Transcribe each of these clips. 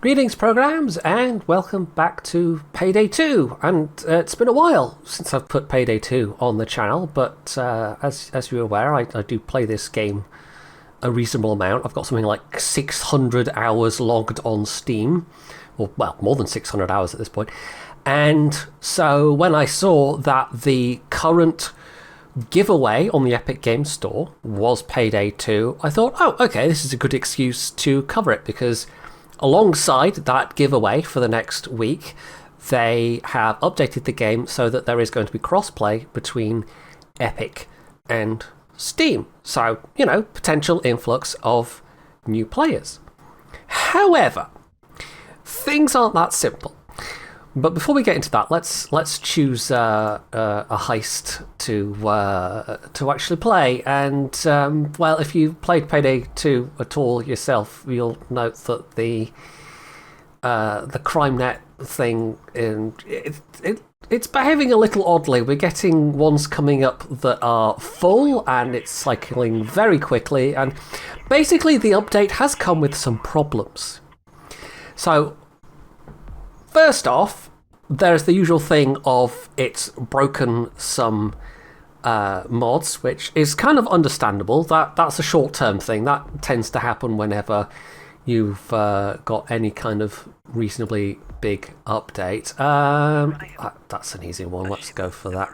Greetings, programs, and welcome back to Payday 2. And it's been a while since I've put Payday 2 on the channel, but as you're aware, I do play this game a reasonable amount. I've got something like 600 hours logged on Steam, or well, more than 600 hours at this point. And so when I saw that the current giveaway on the Epic Games Store was Payday 2, I thought, oh, okay, this is a good excuse to cover it, because alongside that giveaway for the next week, they have updated the game so that there is going to be crossplay between Epic and Steam. So, you know, potential influx of new players. However, things aren't that simple. But before we get into that, let's choose a heist to actually play. And well, if you played Payday 2 at all yourself, you'll note that the CrimeNet thing it's behaving a little oddly. We're getting ones coming up that are full, and it's cycling very quickly. And basically, the update has come with some problems. So, first off, there's the usual thing of it's broken some mods, which is kind of understandable. That's a short-term thing. That tends to happen whenever you've got any kind of reasonably big update. That's an easy one. Let's go for that.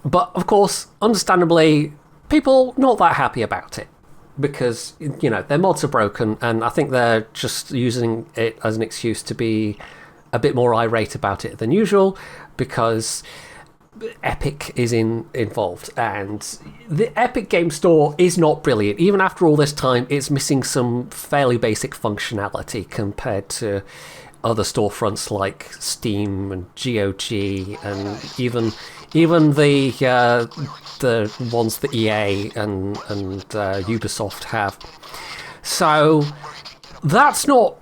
But, of course, understandably, people not that happy about it, because, you know, their mods are broken, and I think they're just using it as an excuse to be a bit more irate about it than usual, because Epic is involved, and the Epic Game Store is not brilliant. Even after all this time, it's missing some fairly basic functionality compared to other storefronts like Steam and GOG, and even the ones that EA and Ubisoft have. So that's not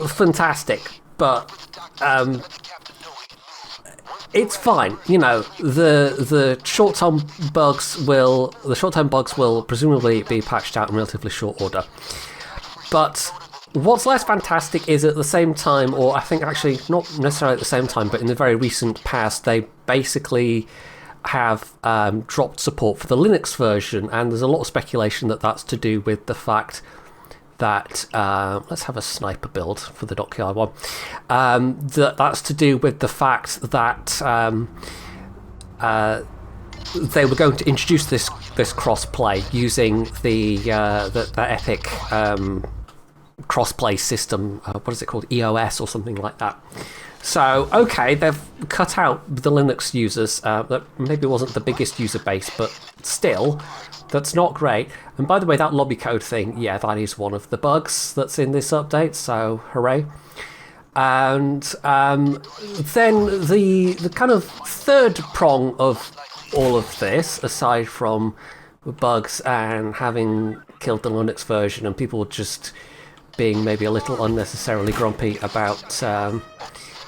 fantastic, but it's fine. You know, the short-term bugs will presumably be patched out in relatively short order. But what's less fantastic is at the same time, or I think actually not necessarily at the same time, but in the very recent past, they basically have dropped support for the Linux version, and there's a lot of speculation that that's to do with the fact that let's have a sniper build for the Dockyard one. That's to do with the fact that they were going to introduce this cross-play using the Epic cross-play system. What is it called? EOS or something like that. So, okay, they've cut out the Linux users. That maybe wasn't the biggest user base, but still, that's not great. And by the way, that lobby code thing, yeah, that is one of the bugs that's in this update, so hooray. And then the kind of third prong of all of this, aside from bugs and having killed the Linux version and people just being maybe a little unnecessarily grumpy about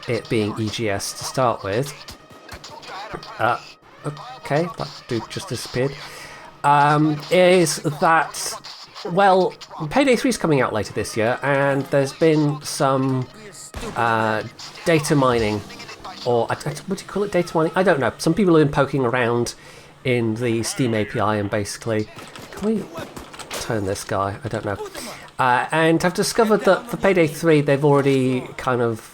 it being EGS to start with. Okay, that dude just disappeared. Is that, well, Payday 3 is coming out later this year, and there's been some data mining, or what do you call it, data mining? I don't know. Some people have been poking around in the Steam API and basically, can we turn this guy? I don't know. And I've discovered that for Payday 3, they've already kind of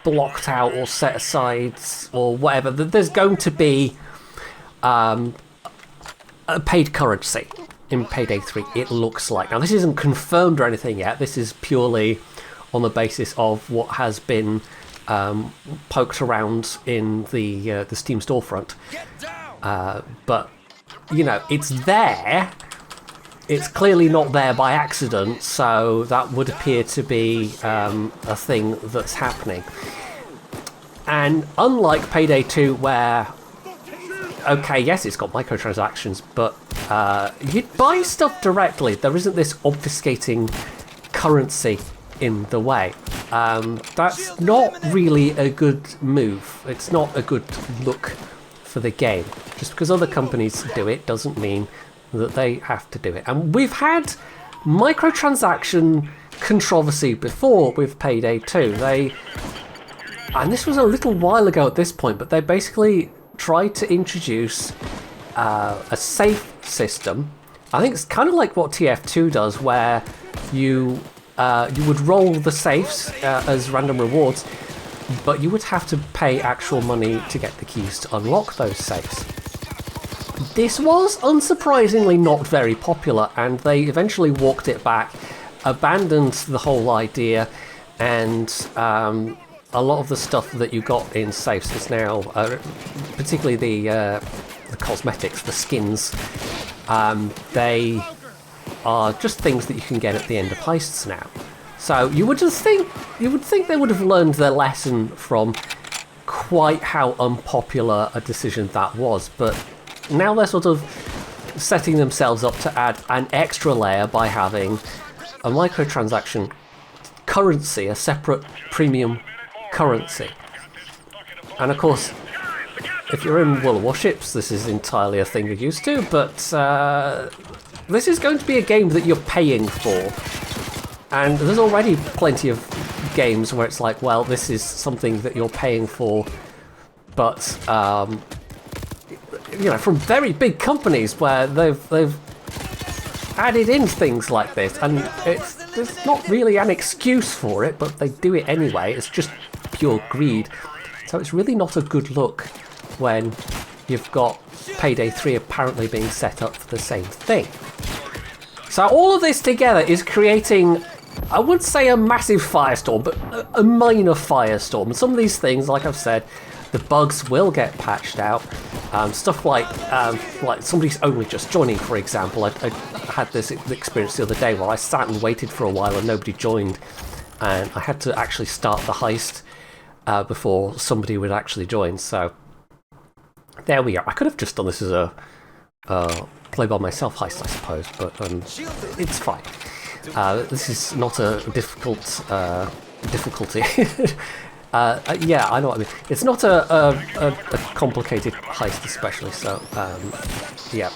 blocked out or set aside or whatever. There's going to be a paid currency in Payday 3, it looks like. Now, this isn't confirmed or anything yet. This is purely on the basis of what has been poked around in the Steam storefront. But, you know, it's there. It's clearly not there by accident, so that would appear to be a thing that's happening. And unlike Payday 2, where, okay, yes, it's got microtransactions, but you'd buy stuff directly. There isn't this obfuscating currency in the way. That's not really a good move. It's not a good look for the game. Just because other companies do it doesn't mean that they have to do it. And we've had microtransaction controversy before with Payday 2. And this was a little while ago at this point, but they basically tried to introduce a safe system. I think it's kind of like what TF2 does, where you would roll the safes as random rewards, but you would have to pay actual money to get the keys to unlock those safes. This was unsurprisingly not very popular, and they eventually walked it back, abandoned the whole idea, and a lot of the stuff that you got in safes is now, particularly the cosmetics, the skins, they are just things that you can get at the end of heists now. So you would think they would have learned their lesson from quite how unpopular a decision that was, but now they're sort of setting themselves up to add an extra layer by having a microtransaction currency, a separate premium currency. And of course, if you're in World of Warships, this is entirely a thing you're used to, but this is going to be a game that you're paying for. And there's already plenty of games where it's like, well, this is something that you're paying for, but you know, from very big companies where they've added in things like this, and there's not really an excuse for it, but they do it anyway. It's just pure greed. So it's really not a good look when you've got Payday 3 apparently being set up for the same thing. So all of this together is creating, I would say, a massive firestorm, but a minor firestorm. Some of these things, like I've said, the bugs will get patched out. Stuff like somebody's only just joining, for example. I had this experience the other day where I sat and waited for a while and nobody joined, and I had to actually start the heist before somebody would actually join. So there we are. I could have just done this as a play by myself heist, I suppose, but it's fine. This is not a difficulty. Yeah, I know what I mean. It's not a complicated heist, especially. So yeah.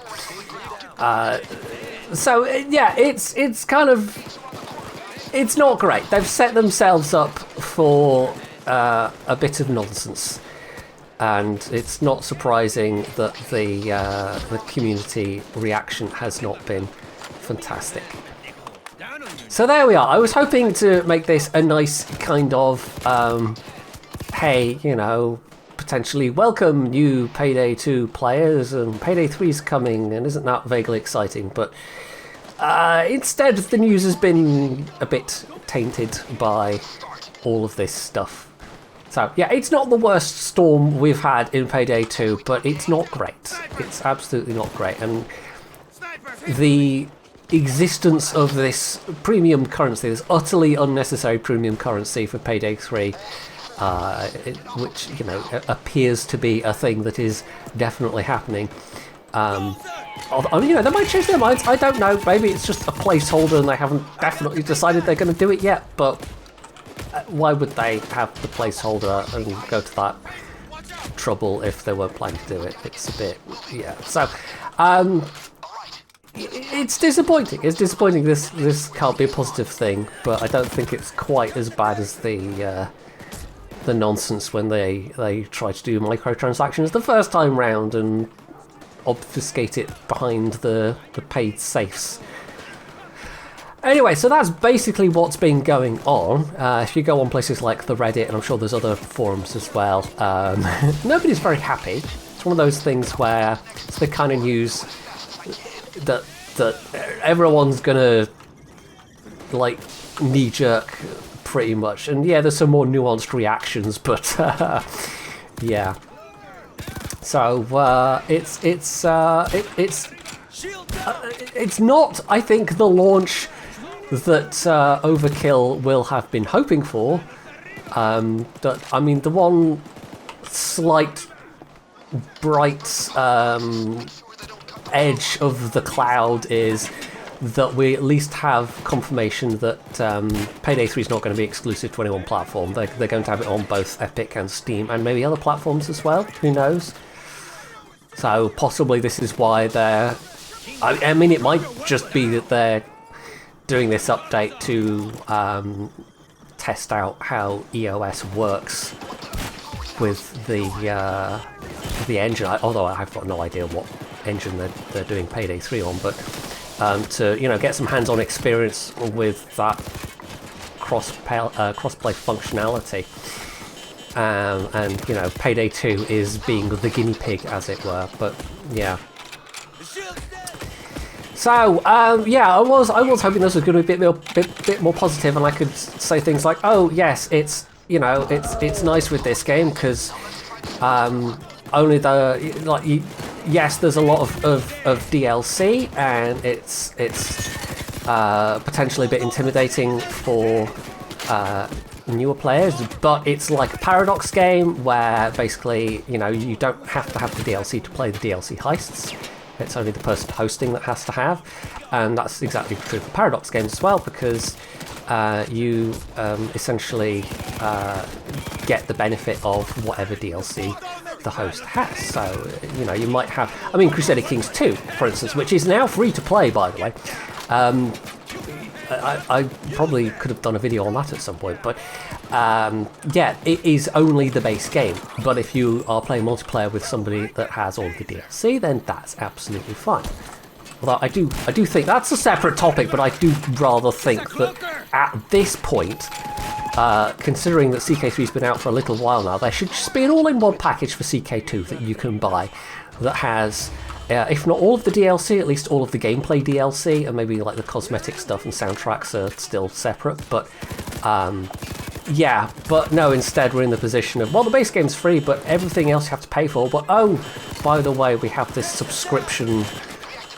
So yeah, it's kind of, it's not great. They've set themselves up for a bit of nonsense, and it's not surprising that the community reaction has not been fantastic. So there we are. I was hoping to make this a nice kind of, hey, you know, potentially welcome new Payday 2 players, and Payday 3's coming, and isn't that vaguely exciting? But instead, the news has been a bit tainted by all of this stuff. So yeah, it's not the worst storm we've had in Payday 2, but it's not great. It's absolutely not great. And the existence of this premium currency, this utterly unnecessary premium currency for Payday 3, which, you know, appears to be a thing that is definitely happening. Although, you know, they might change their minds. I don't know. Maybe it's just a placeholder and they haven't definitely decided they're going to do it yet. But why would they have the placeholder and go to that trouble if they weren't planning to do it? It's a bit, yeah. So, it's disappointing. It's disappointing. This can't be a positive thing, but I don't think it's quite as bad as the nonsense when they try to do microtransactions the first time round and obfuscate it behind the paid safes. Anyway, so that's basically what's been going on. If you go on places like the Reddit, and I'm sure there's other forums as well, nobody's very happy. It's one of those things where it's the kind of news that everyone's gonna like knee-jerk pretty much. And yeah, there's some more nuanced reactions, but yeah. So it's not, I think, the launch that Overkill will have been hoping for. That, I mean, the one slight bright edge of the cloud is that we at least have confirmation that Payday 3 is not going to be exclusive to any one platform. They're going to have it on both Epic and Steam, and maybe other platforms as well. Who knows? So possibly this is why they're... I mean, it might just be that they're doing this update to test out how EOS works with the engine. Although I've got no idea what engine they're doing Payday 3 on, but to get some hands-on experience with that cross-play functionality. And Payday 2 is being the guinea pig, as it were. But yeah. So yeah, I was hoping this was going to be a bit more positive, and I could say things like, oh yes, it's nice with this game because only yes, there's a lot of DLC, and it's potentially a bit intimidating for newer players, but it's like a Paradox game where basically you don't have to have the DLC to play the DLC heists. It's only the person hosting that has to have, and that's exactly true for Paradox games as well, because you essentially get the benefit of whatever DLC the host has. So you might have, Crusader Kings 2, for instance, which is now free to play, by the way. I probably could have done a video on that at some point, but yeah, it is only the base game. But if you are playing multiplayer with somebody that has all the DLC, then that's absolutely fine. Although I do think that's a separate topic, but I do rather think that at this point, considering that CK3's been out for a little while now, there should just be an all-in-one package for CK2 that you can buy that has, if not all of the DLC, at least all of the gameplay DLC, and maybe like the cosmetic stuff and soundtracks are still separate. But yeah, but no, instead we're in the position of, well, the base game's free, but everything else you have to pay for. But oh, by the way, we have this subscription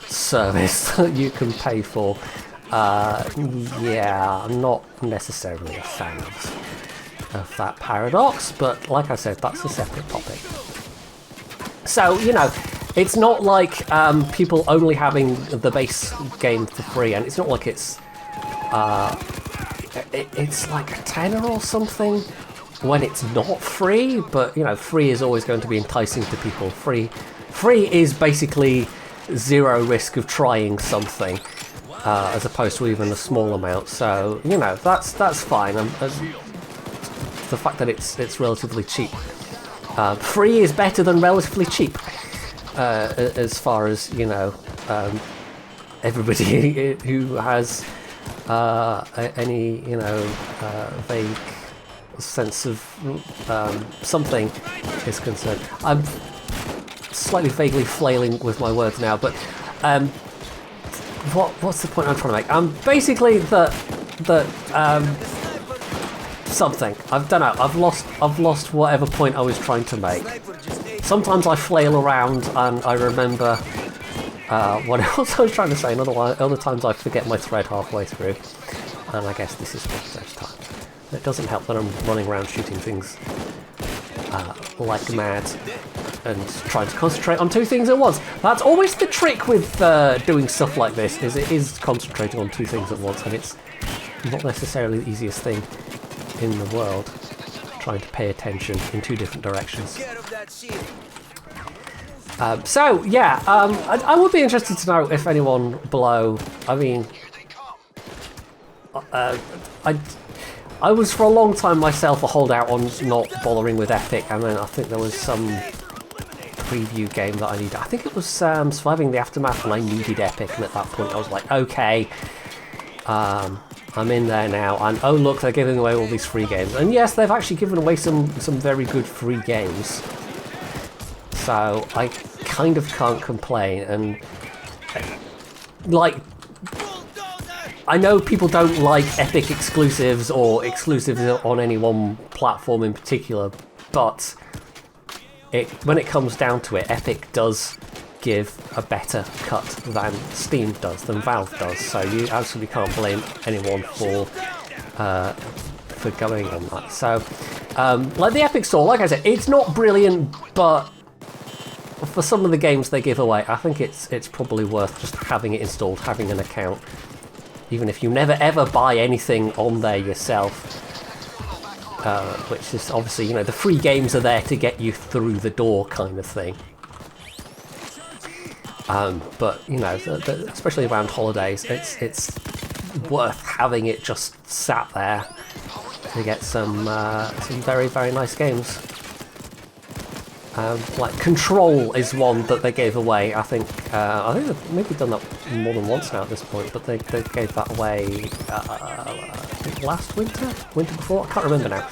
service that you can pay for. Yeah, I'm not necessarily a fan of that paradox, but like I said, that's a separate topic. So, it's not like people only having the base game for free, and it's not like it's like a tenner or something when it's not free, but free is always going to be enticing to people. Free is basically zero risk of trying something, as opposed to even a small amount. So that's fine. The fact that it's relatively cheap. Free is better than relatively cheap, as far as everybody who has any vague sense of something is concerned. I'm slightly vaguely flailing with my words now, but what's the point I'm trying to make? Basically that something. I don't know. I've lost whatever point I was trying to make. Sometimes I flail around and I remember what else I was trying to say, and other times I forget my thread halfway through. And I guess this is one of those times. It doesn't help that I'm running around shooting things like mad and trying to concentrate on two things at once. That's always the trick with doing stuff like this, is it is concentrating on two things at once, and it's not necessarily the easiest thing in the world, trying to pay attention in two different directions. So yeah, I would be interested to know if anyone below, I was for a long time myself a holdout on not bothering with Epic, and then I think there was some preview game that I needed. I think it was Surviving the Aftermath, and I needed Epic, and at that point I was like, okay, I'm in there now, and oh look, they're giving away all these free games. And yes, they've actually given away some very good free games, so I kind of can't complain. And like, I know people don't like Epic exclusives or exclusives on any one platform in particular, but when it comes down to it, Epic does give a better cut than Steam does, than Valve does. So you absolutely can't blame anyone for going on that. So, like the Epic Store, like I said, it's not brilliant, but for some of the games they give away, I think it's probably worth just having it installed, having an account. Even if you never ever buy anything on there yourself, which is obviously, the free games are there to get you through the door kind of thing. But especially around holidays, it's worth having it just sat there to get some very, very nice games. Like Control is one that they gave away. I think they've maybe done that more than once now at this point, but they gave that away last winter before. I can't remember now.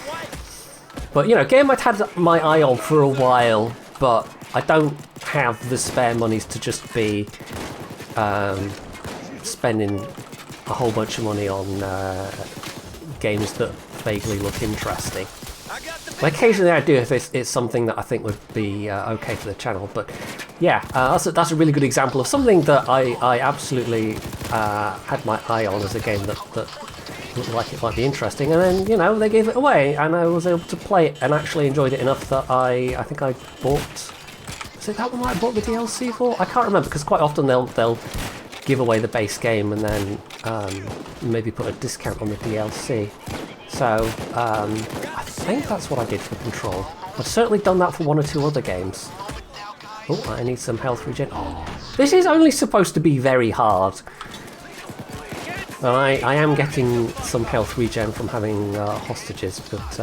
But you know, game I'd had my eye on for a while, but I don't have the spare monies to just be spending a whole bunch of money on games that vaguely look interesting. Occasionally I do if it's something that I think would be okay for the channel, but yeah, that's a really good example of something that I absolutely had my eye on as a game that looked like it might be interesting, and then, you know, they gave it away and I was able to play it and actually enjoyed it enough that I think I bought... Is it that one that I bought the DLC for? I can't remember, because quite often they'll give away the base game and then maybe put a discount on the DLC. So I think that's what I did for Control. I've certainly done that for one or two other games. Oh, I need some health regen. Oh, this is only supposed to be very hard. And I am getting some health regen from having hostages, but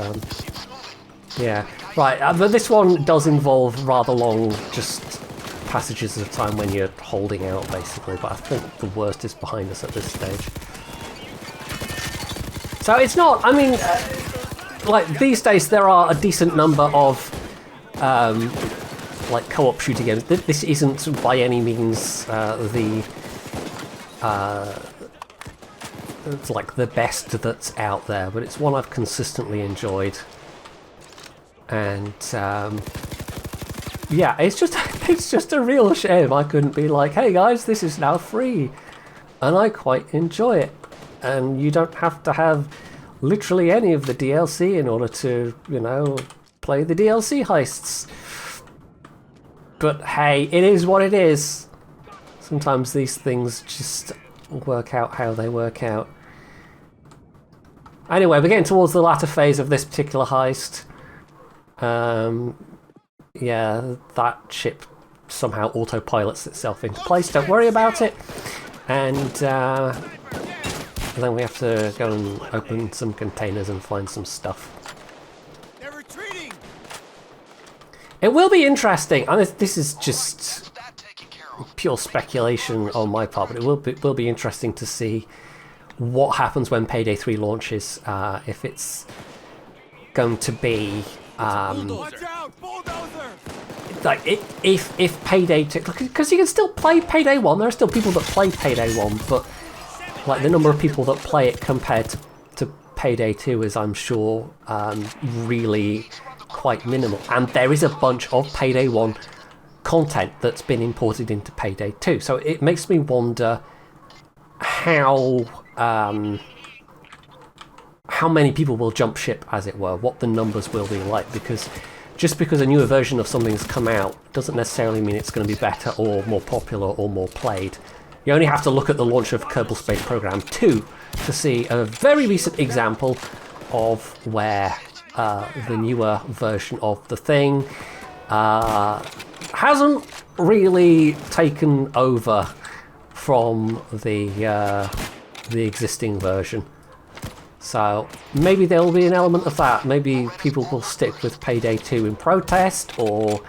yeah. Right, but this one does involve rather long just passages of time when you're holding out, basically, but I think the worst is behind us at this stage. So it's not, I mean, like these days there are a decent number of like co-op shooting games. This isn't by any means it's like the best that's out there, but it's one I've consistently enjoyed. And yeah, it's just a real shame I couldn't be like, hey guys, this is now free, and I quite enjoy it. And you don't have to have literally any of the DLC in order to, you know, play the DLC heists. But hey, it is what it is. Sometimes these things just work out how they work out. Anyway, we're getting towards the latter phase of this particular heist. Yeah, that ship somehow autopilots itself into place. Don't worry about it. And then we have to go and open some containers and find some stuff. They're retreating. It will be interesting. I mean, this is just pure speculation on my part, but it will be interesting to see what happens when Payday 3 launches. If it's going to be Watch out, bulldozer! like if Payday 2, because you can still play Payday 1. There are still people that play Payday 1, but like the number of people that play it compared to Payday 2 is, I'm sure, really quite minimal. And there is a bunch of Payday 1 content that's been imported into Payday 2. So it makes me wonder how many people will jump ship, as it were, what the numbers will be like, because just because a newer version of something's come out doesn't necessarily mean it's going to be better or more popular or more played. You only have to look at the launch of Kerbal Space Program 2 to see a very recent example of where the newer version of the thing hasn't really taken over from the existing version. So maybe there will be an element of that. Maybe people will stick with Payday 2 in protest, or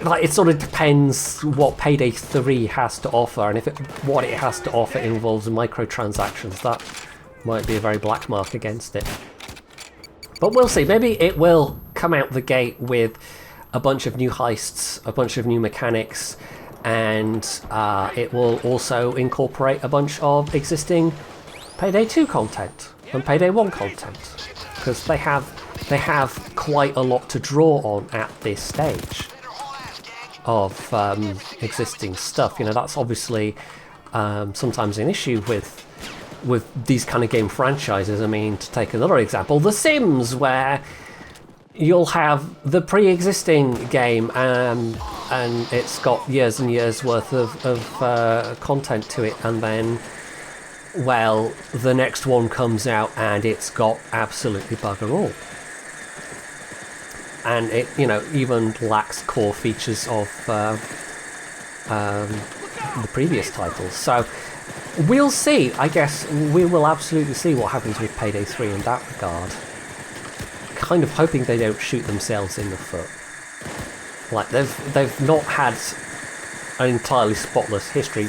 like it sort of depends what Payday 3 has to offer, and if what it has to offer involves microtransactions, that might be a very black mark against it. But we'll see. Maybe it will come out the gate with a bunch of new heists, a bunch of new mechanics, and it will also incorporate a bunch of existing Payday 2 content and Payday 1 content, because they have quite a lot to draw on at this stage of existing stuff. You know, that's obviously sometimes an issue with these kind of game franchises. I mean, to take another example, The Sims, where you'll have the pre-existing game and it's got years and years worth of content to it, and then, well, the next one comes out and it's got absolutely bugger all. And it, you know, even lacks core features of the previous titles. So we'll see. I guess we will absolutely see what happens with Payday 3 in that regard. Kind of hoping they don't shoot themselves in the foot. Like, they've not had an entirely spotless history,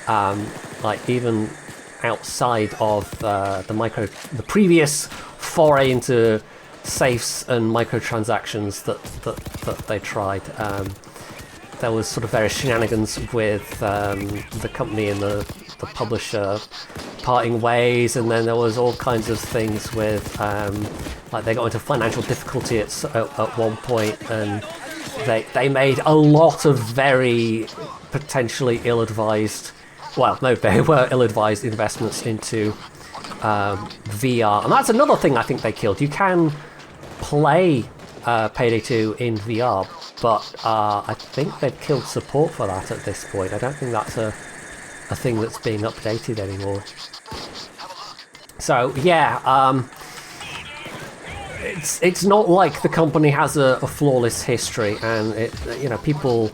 like even outside of the previous foray into safes and microtransactions that they tried. There was sort of various shenanigans with the company and the publisher parting ways, and then there was all kinds of things with like they got into financial difficulty at one point, and they made a lot of very potentially ill-advised, well, no, they were ill-advised investments into VR, and that's another thing I think they killed. You can play Payday 2 in VR, but I think they've killed support for that at this point. I don't think that's a thing that's being updated anymore. So yeah, it's not like the company has a flawless history, and people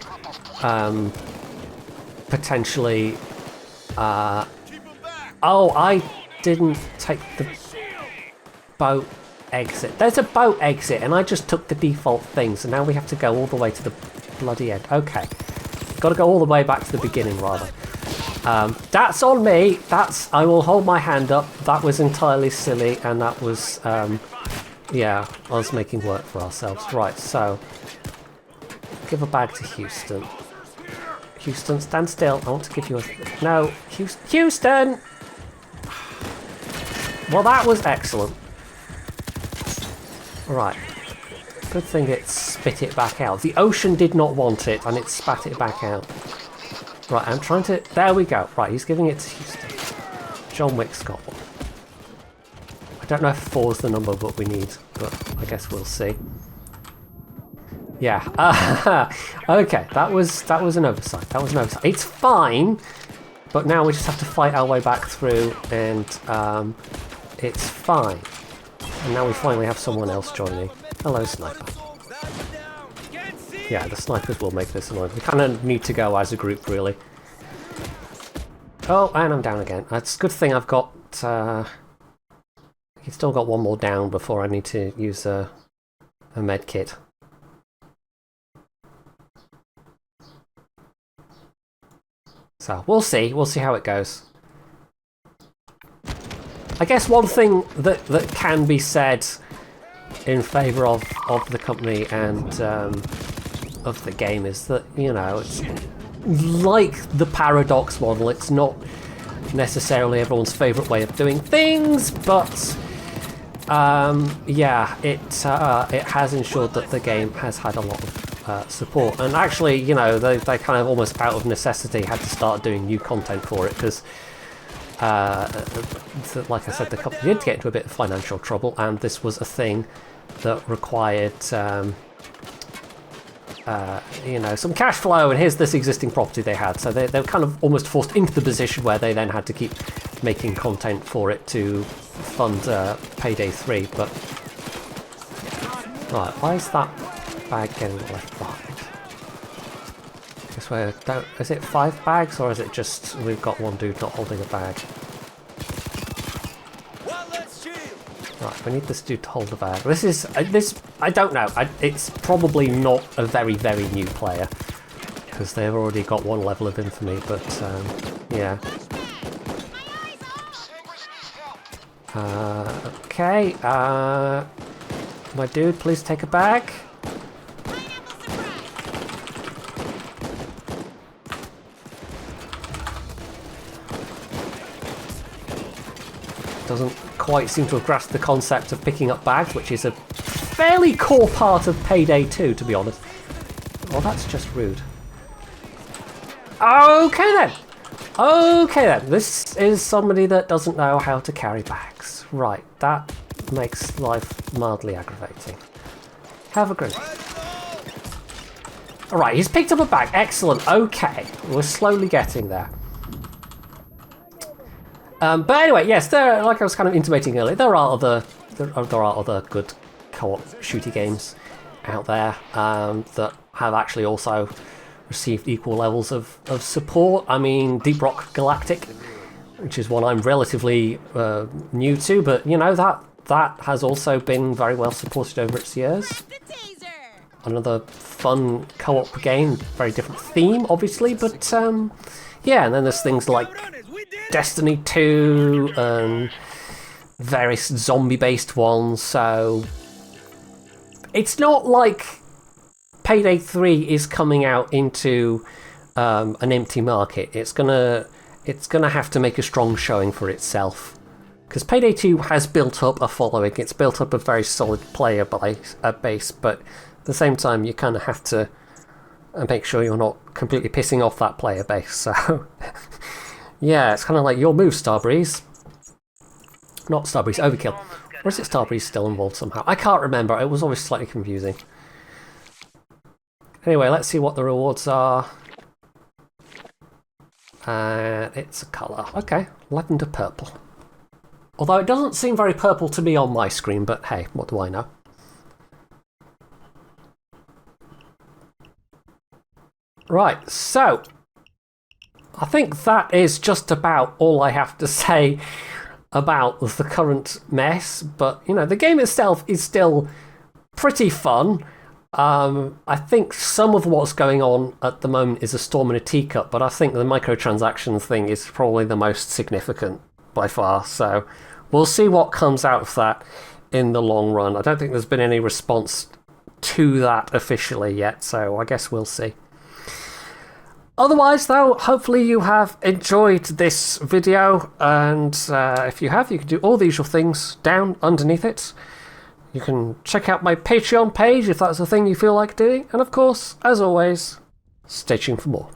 potentially. Oh, I didn't take the boat exit. There's a boat exit, and I just took the default thing, so now we have to go all the way to the bloody end. Okay. Got to go all the way back to the beginning, rather. That's on me. I will hold my hand up. That was entirely silly, and that was, yeah, us making work for ourselves. Right, so, give a bag to Houston. Houston, stand still. I want to give you a... No, Houston! Well, that was excellent. Right. Good thing it spit it back out. The ocean did not want it, and it spat it back out. Right, I'm trying to... There we go. Right, he's giving it to Houston. John Wick's got one. I don't know if 4 is the number that we need, but I guess we'll see. Yeah. Okay, that was an oversight. That was an oversight. It's fine, but now we just have to fight our way back through, and it's fine. And now we finally have someone else joining. Hello, Sniper. Yeah, the snipers will make this annoying. We kind of need to go as a group, really. Oh, and I'm down again. It's a good thing I've got... I've still got one more down before I need to use a med kit. So, we'll see. We'll see how it goes. I guess one thing that can be said in favour of the company and of the game is that, it's like the paradox model. It's not necessarily everyone's favourite way of doing things, but yeah, it has ensured that the game has had a lot of support. And actually, they kind of almost out of necessity had to start doing new content for it, because like I said, the company did get into a bit of financial trouble, and this was a thing that required some cash flow, and here's this existing property they had. So they were kind of almost forced into the position where they then had to keep making content for it to fund Payday 3. But right, why is that bag getting left behind? I guess is it 5 bags, or is it just we've got one dude not holding a bag? Right, we need this dude to hold the bag. This I don't know. It's probably not a very, very new player, because they've already got one level of infamy, but yeah. Okay, my dude, please take a bag. Doesn't quite seem to have grasped the concept of picking up bags, which is a fairly core part of Payday 2, to be honest. Well, that's just rude. Okay then. Okay then. This is somebody that doesn't know how to carry bags. Right, that makes life mildly aggravating. Have a grenade. Alright, he's picked up a bag. Excellent. Okay, we're slowly getting there. But anyway, yes, like I was kind of intimating earlier, there are other good co-op shooty games out there that have actually also received equal levels of support. I mean, Deep Rock Galactic which is one I'm relatively new to, but you know, that has also been very well supported over its years. Another fun co-op game, very different theme, obviously, but yeah, and then there's things like Destiny 2 and various zombie-based ones, so it's not like Payday 3 is coming out into an empty market. It's gonna have to make a strong showing for itself, because Payday 2 has built up a following. It's built up a very solid player base, but at the same time, you kind of have to make sure you're not completely pissing off that player base. So, yeah, it's kind of like your move, Starbreeze. Not Starbreeze, Overkill. Or is it Starbreeze still involved somehow? I can't remember. It was always slightly confusing. Anyway, let's see what the rewards are. It's a colour. Okay, lavender purple. Although it doesn't seem very purple to me on my screen, but hey, what do I know? Right, so I think that is just about all I have to say about the current mess, but you know, the game itself is still pretty fun. I think some of what's going on at the moment is a storm in a teacup, but I think the microtransactions thing is probably the most significant by far, so we'll see what comes out of that in the long run. I don't think there's been any response to that officially yet, so I guess we'll see. Otherwise, though, hopefully you have enjoyed this video, and if you have, you can do all the usual things down underneath it. You can check out my Patreon page if that's a thing you feel like doing, and of course, as always, stay tuned for more.